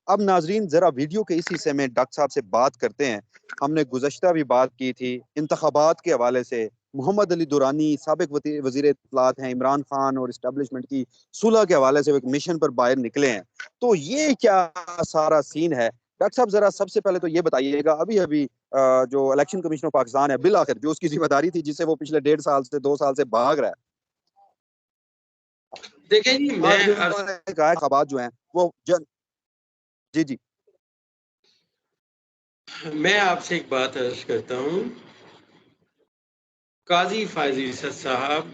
اب ناظرین ذرا ویڈیو کے اس حصے میں ڈاکٹر صاحب سے بات کرتے ہیں. ہم نے گزشتہ بھی بات کی تھی انتخابات کے حوالے سے. محمد علی دورانی سابق وزیر اطلاعات ہیں, عمران خان اور اسٹیبلشمنٹ کی صلح کے حوالے سے وہ ایک مشن پر باہر نکلے ہیں. تو یہ کیا سارا سین ہے ڈاکٹر صاحب؟ ذرا سب سے پہلے تو یہ بتائیے گا, ابھی جو الیکشن کمیشن آف پاکستان ہے بالآخر جو اس کی ذمہ داری تھی جس سے وہ پچھلے 1.5 سال سے 2 سال سے بھاگ رہا ہے, دیکھیں جی آج انہوں نے کہا انتخابات جو ہیں وہ جی میں آپ سے ایک بات عرض کرتا ہوں. قاضی فائز عیسیٰ صاحب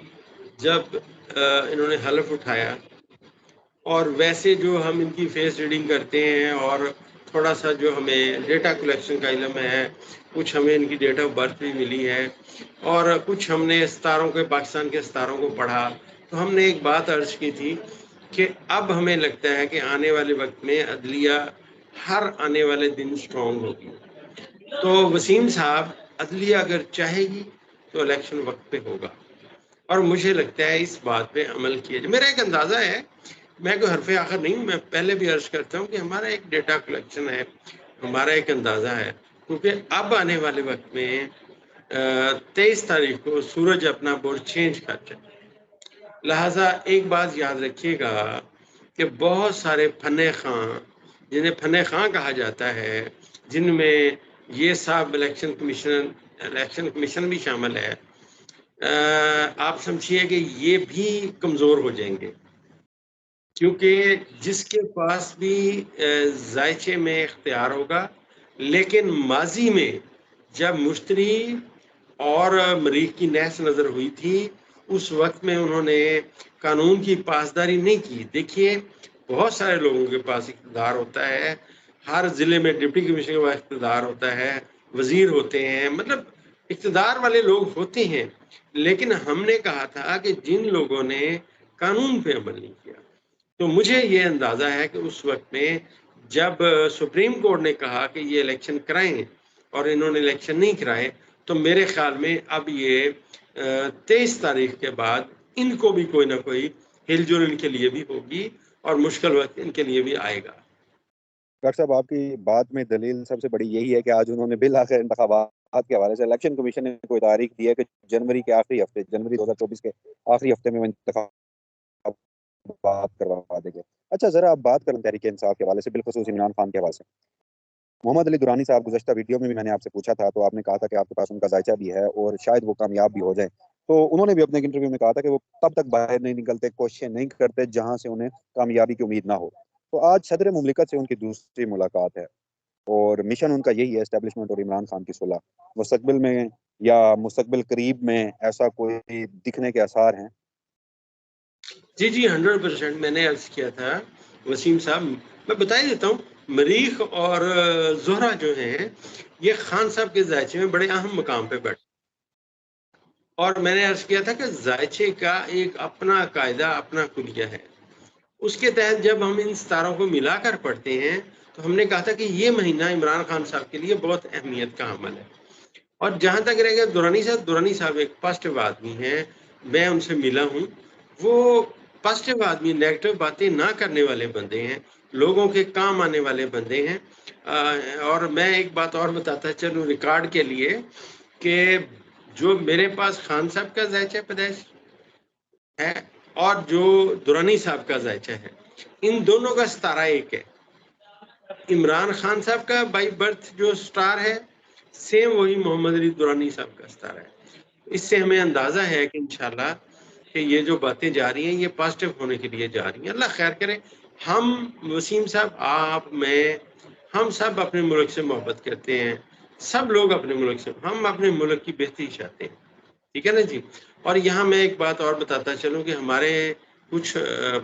جب انہوں نے حلف اٹھایا, اور ویسے جو ہم ان کی فیس ریڈنگ کرتے ہیں اور تھوڑا سا جو ہمیں ڈیٹا کلیکشن کا علم ہے, کچھ ہمیں ان کی ڈیٹ آف برتھ بھی ملی ہے, اور کچھ ہم نے ستاروں کے پاکستان کے ستاروں کو پڑھا, تو ہم نے ایک بات عرض کی تھی کہ اب ہمیں لگتا ہے کہ آنے والے وقت میں عدلیہ ہر آنے والے دن سٹرونگ ہوگی. تو وسیم صاحب, عدلیہ اگر چاہے گی تو الیکشن وقت پہ ہوگا, اور مجھے لگتا ہے اس بات پہ عمل کیا جائے. میرا ایک اندازہ ہے, میں کوئی حرف آخر نہیں ہوں, میں پہلے بھی عرض کرتا ہوں کہ ہمارا ایک ڈیٹا کلیکشن ہے, ہمارا ایک اندازہ ہے, کیونکہ اب آنے والے وقت میں 23 تاریخ کو سورج اپنا برج چینج کر جائے. لہٰذا ایک بات یاد رکھیے گا کہ بہت سارے فن خاں, جنہیں فن خاں کہا جاتا ہے, جن میں یہ صاحب الیکشن کمیشن بھی شامل ہے, آپ سمجھیے کہ یہ بھی کمزور ہو جائیں گے, کیونکہ جس کے پاس بھی ذائچے میں اختیار ہوگا, لیکن ماضی میں جب مشتری اور مریخ کی نحس نظر ہوئی تھی اس وقت میں انہوں نے قانون کی پاسداری نہیں کی. دیکھیے بہت سارے لوگوں کے پاس اقتدار ہوتا ہے, ہر ضلع میں ڈپٹی کمشنر کا اقتدار ہوتا ہے, وزیر ہوتے ہیں, مطلب اقتدار والے لوگ ہوتے ہیں, لیکن ہم نے کہا تھا کہ جن لوگوں نے قانون پہ عمل نہیں کیا, تو مجھے یہ اندازہ ہے کہ اس وقت میں جب سپریم کورٹ نے کہا کہ یہ الیکشن کرائیں اور انہوں نے الیکشن نہیں کرائے, تو میرے خیال میں اب یہ 23 تاریخ کے بعد ان کو بھی کوئی نہ کوئی ہل جل ان کے لیے بھی ہوگی, اور مشکل وقت ان کے لیے بھی آئے گا. ڈاکٹر صاحب آپ کی بات میں دلیل سب سے بڑی یہی ہے کہ آج انہوں نے بالآخر انتخابات کے حوالے سے الیکشن کمیشن نے کوئی تاریخ دی ہے کہ جنوری کے آخری ہفتے, جنوری 2024 کے آخری ہفتے میں وہ انتخابات کروا دیں گے. اچھا ذرا آپ بات کریں تحریک انصاف کے حوالے سے, بالخصوص عمران خان کے حوالے سے. محمد علی دورانی صاحب گزشتہ ویڈیو میں بھی میں نے آپ سے پوچھا تھا, تو آپ نے کہا تھا کہ آپ کے پاس ان کا ذائچہ بھی ہے اور شاید وہ کامیاب بھی ہو جائیں. تو انہوں نے بھی اپنے انٹرویو میں کہا تھا کہ وہ تب تک باہر نہیں نکلتے, کوششیں نہیں کرتے جہاں سے انہیں کامیابی کی امید نہ ہو. تو آج صدر مملکت سے ان کی دوسری ملاقات ہے اور مشن ان کا یہی ہے اسٹیبلشمنٹ اور عمران خان کی صلح. مستقبل میں یا مستقبل قریب میں ایسا کوئی دکھنے کے آثار ہیں؟ جی 100% میں نے عرض کیا تھا وسیم صاحب, میں بتا ہی دیتا ہوں. مریخ اور زہرہ جو ہیں یہ خان صاحب کے ذائچے میں بڑے اہم مقام پہ بیٹھے, اور میں نے عرض کیا تھا کہ ذائچے کا ایک اپنا قاعدہ, اپنا کلیہ ہے. اس کے تحت جب ہم ان ستاروں کو ملا کر پڑھتے ہیں تو ہم نے کہا تھا کہ یہ مہینہ عمران خان صاحب کے لیے بہت اہمیت کا عمل ہے. اور جہاں تک رہ گیا دورانی صاحب ایک پازیٹیو آدمی ہیں, میں ان سے ملا ہوں, وہ پازیٹیو آدمی, نیگیٹو باتیں نہ کرنے والے بندے ہیں, لوگوں کے کام آنے والے بندے ہیں. اور میں ایک بات اور بتاتا چلوں ریکارڈ کے لیے کہ جو میرے پاس خان صاحب کا ذائچہ پیدائش ہے اور جو دورانی صاحب کا ذائچہ ہے, ان دونوں کا ستارہ ایک ہے. عمران خان صاحب کا بائی برتھ جو سٹار ہے سیم وہی محمد علی دورانی صاحب کا ستارہ ہے. اس سے ہمیں اندازہ ہے کہ انشاءاللہ کہ یہ جو باتیں جا رہی ہیں یہ پازیٹیو ہونے کے لیے جا رہی ہیں. اللہ خیر کرے. ہم وسیم صاحب, آپ, میں, ہم سب اپنے ملک سے محبت کرتے ہیں, سب لوگ اپنے ملک سے, ہم اپنے ملک کی بہتری چاہتے ہیں, ٹھیک ہے نا جی. اور یہاں میں ایک بات اور بتاتا چلوں کہ ہمارے کچھ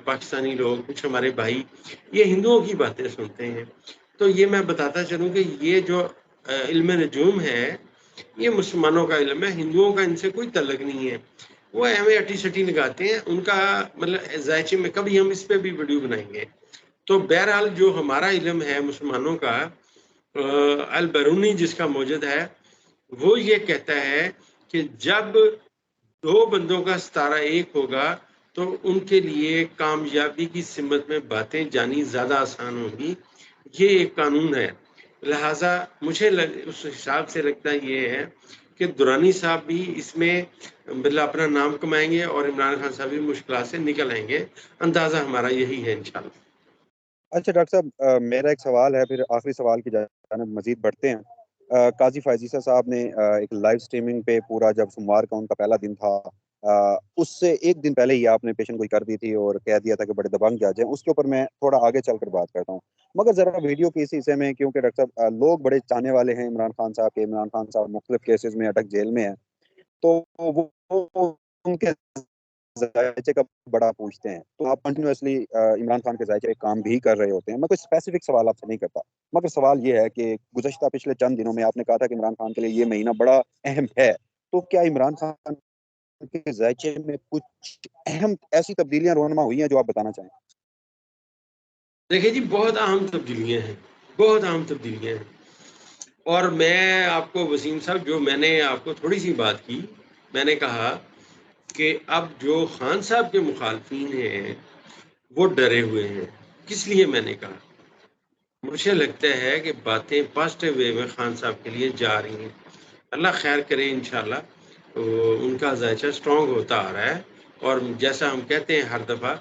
پاکستانی لوگ, کچھ ہمارے بھائی یہ ہندوؤں کی باتیں سنتے ہیں, تو یہ میں بتاتا چلوں کہ یہ جو علم نجوم ہے یہ مسلمانوں کا علم ہے, ہندوؤں کا ان سے کوئی تعلق نہیں ہے. وہ ہمیں اٹی سٹی لگاتے ہیں, ان کا مطلب ذائچے میں کبھی ہم اس پہ بھی ویڈیو بنائیں گے. تو بہرحال جو ہمارا علم ہے مسلمانوں کا, البرونی جس کا موجد ہے, وہ یہ کہتا ہے کہ جب دو بندوں کا ستارہ ایک ہوگا تو ان کے لیے کامیابی کی سمت میں باتیں جانی زیادہ آسان ہوگی. یہ ایک قانون ہے، لہٰذا مجھے اس حساب سے لگتا یہ ہے کہ درانی صاحب بھی اس میں بلا اپنا نام کمائیں گے اور عمران خان صاحب بھی مشکلات سے نکل آئیں گے، اندازہ ہمارا یہی ہے انشاءاللہ۔ اچھا ڈاکٹر صاحب، میرا ایک سوال ہے، پھر آخری سوال کی جانب مزید بڑھتے ہیں۔ قاضی فائزیہ صاحب نے ایک لائیو سٹریمنگ پہ پورا، جب سوموار کا ان کا پہلا دن تھا، اس سے ایک دن پہلے ہی آپ نے پیشن گوئی کر دی تھی اور کہہ دیا تھا کہ بڑے دبنگ جج ہیں۔ اس کے اوپر میں تھوڑا آگے چل کر بات کرتا ہوں، مگر ذرا ویڈیو کے اس حصے میں، کیونکہ ڈاکٹر صاحب لوگ بڑے چاہنے والے ہیں عمران خان صاحب کے، عمران خان صاحب مختلف کیسز میں اٹک جیل میں ہیں، تو وہ ان کے ذائچے کا بڑا پوچھتے ہیں، تو آپ کنٹینیوسلی عمران خان کے ذائچے پہ کام بھی کر رہے ہوتے ہیں۔ میں کوئی اسپیسیفک سوال آپ سے نہیں کرتا، مگر سوال یہ ہے کہ گزشتہ پچھلے چند دنوں میں آپ نے کہا تھا کہ عمران خان کے لیے یہ مہینہ بڑا اہم ہے، تو کیا عمران خان کے ذائچے میں کچھ اہم ایسی تبدیلیاں رونما ہوئی ہیں جو آپ بتانا چاہیں؟ دیکھیں جی، بہت اہم تبدیلیاں ہیں، بہت اہم تبدیلیاں ہیں، اور میں آپ کو وسیم صاحب، جو میں نے آپ کو تھوڑی سی بات کی، میں نے کہا کہ اب جو خان صاحب کے مخالفین ہیں وہ ڈرے ہوئے ہیں۔ کس لیے میں نے کہا؟ مجھے لگتا ہے کہ باتیں پازیٹیو وے میں خان صاحب کے لیے جا رہی ہیں، اللہ خیر کرے انشاءاللہ۔ ان کا ذائچہ سٹرونگ ہوتا آ رہا ہے، اور جیسا ہم کہتے ہیں ہر دفعہ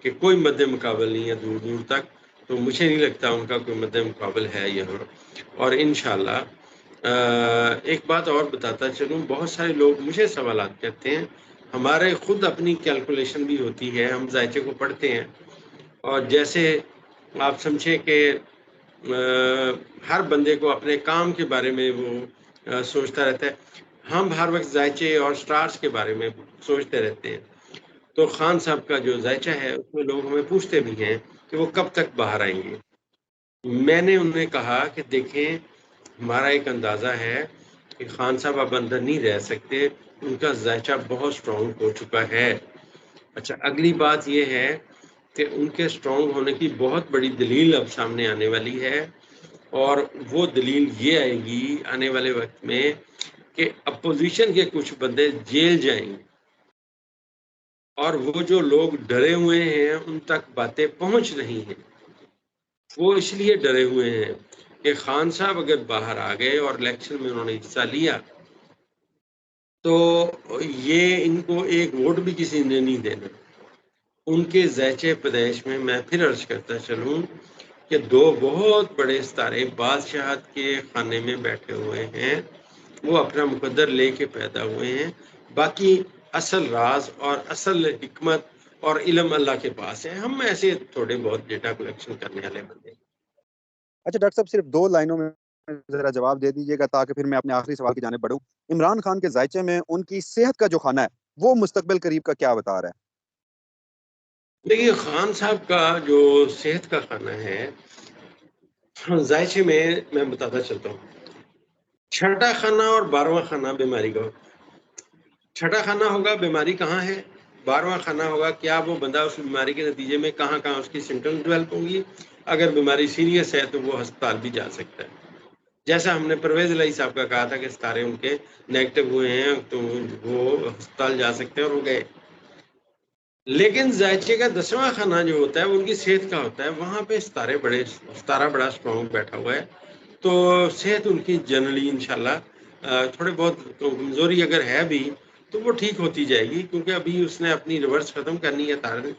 کہ کوئی مد مقابل نہیں ہے دور دور تک، تو مجھے نہیں لگتا ان کا کوئی مد مقابل ہے یہاں، اور انشاءاللہ ایک بات اور بتاتا چلوں، بہت سارے لوگ مجھے سوالات کرتے ہیں، ہمارے خود اپنی کیلکولیشن بھی ہوتی ہے، ہم ذائچے کو پڑھتے ہیں، اور جیسے آپ سمجھیں کہ ہر بندے کو اپنے کام کے بارے میں وہ سوچتا رہتا ہے، ہم ہر وقت ذائچے اور سٹارز کے بارے میں سوچتے رہتے ہیں، تو خان صاحب کا جو ذائچہ ہے اس میں لوگ ہمیں پوچھتے بھی ہیں کہ وہ کب تک باہر آئیں گے۔ میں نے انہیں کہا کہ دیکھیں، ہمارا ایک اندازہ ہے کہ خان صاحب اب اندر نہیں رہ سکتے، ان کا ذائچہ بہت سٹرونگ ہو چکا ہے۔ اچھا، اگلی بات یہ ہے کہ ان کے سٹرونگ ہونے کی بہت بڑی دلیل اب سامنے آنے والی ہے، اور وہ دلیل یہ آئے گی آنے والے وقت میں کہ اپوزیشن کے کچھ بندے جیل جائیں گے، اور وہ جو لوگ ڈرے ہوئے ہیں ان تک باتیں پہنچ رہی ہیں۔ وہ اس لیے ڈرے ہوئے ہیں کہ خان صاحب اگر باہر آ گئے اور الیکشن میں انہوں نے حصہ لیا تو یہ ان کو ایک ووٹ بھی کسی نے نہیں دینا۔ ان کے ذائچے پیدائش میں میں پھر عرض کرتا چلوں کہ دو بہت بڑے ستارے بادشاہت کے خانے میں بیٹھے ہوئے ہیں، وہ اپنا مقدر لے کے پیدا ہوئے ہیں، باقی اصل راز اور اصل حکمت اور علم اللہ کے پاس ہے، ہم ایسے تھوڑے بہت ڈیٹا کلیکشن کرنے والے بندے۔ اچھا ڈاکٹر صاحب، صرف 2 لائنوں میں ذرا جواب دے دیجیے گا تاکہ پھر میں اپنے آخری سوال کی جانب بڑھوں۔ عمران خان کے ذائچے میں ان کی صحت کا جو خانہ ہے وہ مستقبل قریب کا کیا بتا رہا ہے؟ دیکھیے، خان صاحب کا جو صحت کا خانہ ہے، ذائچے میں بتاتا چلتا ہوں، چھٹا خانہ اور 12واں خانہ بیماری کا ہوتا ہے۔ چھٹا خانہ ہوگا بیماری کہاں ہے، 12واں خانہ ہوگا کیا وہ بندہ اس بیماری کے نتیجے میں کہاں کہاں اس کی سمٹمز ڈیولپ ہوں گی، اگر بیماری سیریس ہے تو وہ ہسپتال بھی جا سکتا ہے، جیسا ہم نے پرویز الہی صاحب کا کہا تھا کہ ستارے ان کے نیگیٹو ہوئے ہیں تو وہ ہسپتال جا سکتے ہیں، اور وہ گئے۔ لیکن ذائچے کا 10واں خانہ جو ہوتا ہے وہ ان کی صحت کا ہوتا ہے، وہاں پہ ستارہ بڑا سٹرونگ بیٹھا ہوا ہے، تو صحت ان کی جنرلی انشاءاللہ تھوڑے بہت کمزوری اگر ہے بھی تو وہ ٹھیک ہوتی جائے گی، کیونکہ ابھی اس نے اپنی ریورس ختم کرنی ہے تارن،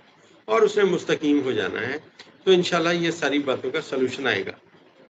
اور اس نے مستقیم ہو جانا ہے، تو انشاءاللہ یہ ساری باتوں کا سلوشن آئے گا۔